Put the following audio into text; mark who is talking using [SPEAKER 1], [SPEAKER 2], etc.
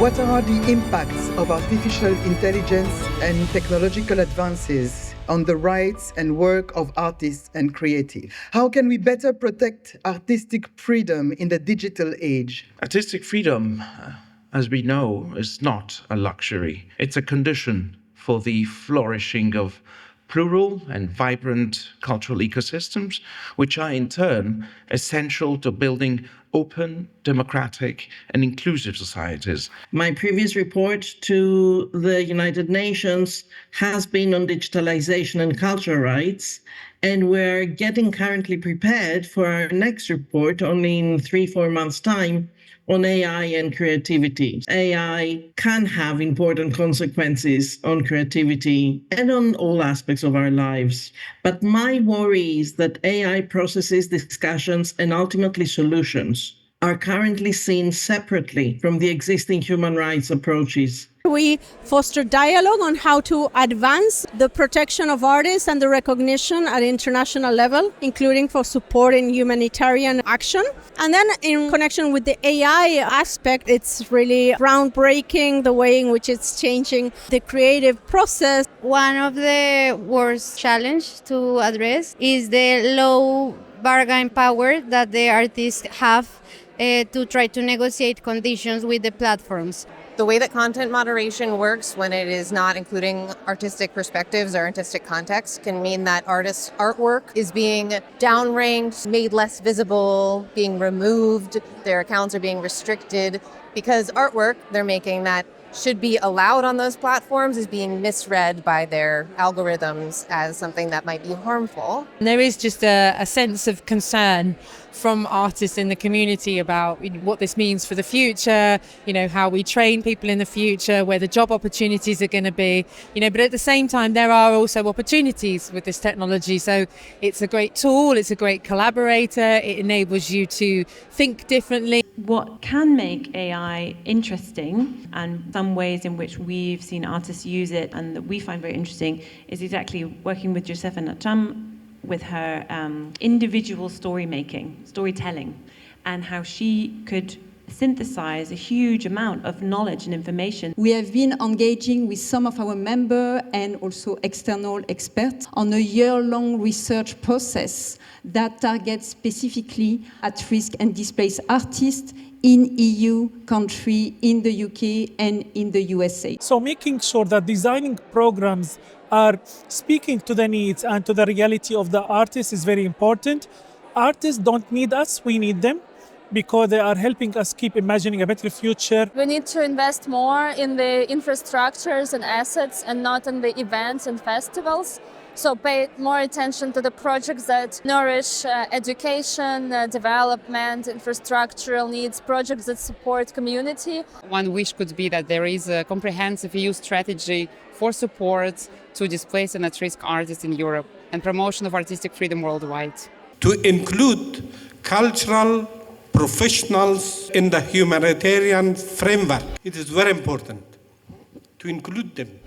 [SPEAKER 1] What are the impacts of artificial intelligence and technological advances on the rights and work of artists and creatives? How can we better protect artistic freedom in the digital age?
[SPEAKER 2] Artistic freedom, as we know, is not a luxury. It's a condition for the flourishing of plural and vibrant cultural ecosystems, which are in turn essential to building open, democratic, and inclusive societies.
[SPEAKER 3] My previous report to the United Nations has been on digitalization and cultural rights, and we're getting currently prepared for our next report only in 3-4 months' time on AI and creativity. AI can have important consequences on creativity and on all aspects of our lives. But my worry is that AI processes, discussions, and ultimately solutions are currently seen separately from the existing human rights approaches.
[SPEAKER 4] We foster dialogue on how to advance the protection of artists and the recognition at international level, including for supporting humanitarian action. And then in connection with the AI aspect, it's really groundbreaking the way in which it's changing the creative process.
[SPEAKER 5] One of the worst challenges to address is the low bargaining power that the artists have to try to negotiate conditions with the platforms.
[SPEAKER 6] The way that content moderation works when it is not including artistic perspectives or artistic context can mean that artists' artwork is being downranked, made less visible, being removed, their accounts are being restricted because artwork they're making that should be allowed on those platforms is being misread by their algorithms as something that might be harmful.
[SPEAKER 7] There is just a sense of concern from artists in the community about what this means for the future, how we train people in the future, where the job opportunities are going to be, but at the same time, there are also opportunities with this technology. So it's a great tool, it's a great collaborator, it enables you to think differently.
[SPEAKER 8] What can make AI interesting, and some ways in which we've seen artists use it and that we find very interesting, is exactly working with Josefa Nacham with her individual storytelling, and how she could synthesize a huge amount of knowledge and information.
[SPEAKER 9] We have been engaging with some of our members and also external experts on a year-long research process that targets specifically at-risk and displaced artists in EU country, in the UK and in the USA.
[SPEAKER 10] So making sure that designing programs are speaking to the needs and to the reality of the artists is very important. Artists don't need us, we need them, because they are helping us keep imagining a better future.
[SPEAKER 11] We need to invest more in the infrastructures and assets and not in the events and festivals. So pay more attention to the projects that nourish education, development, infrastructural needs, projects that support community.
[SPEAKER 12] One wish could be that there is a comprehensive EU strategy for support to displaced and at-risk artists in Europe and promotion of artistic freedom worldwide.
[SPEAKER 13] To include cultural professionals in the humanitarian framework, it is very important to include them.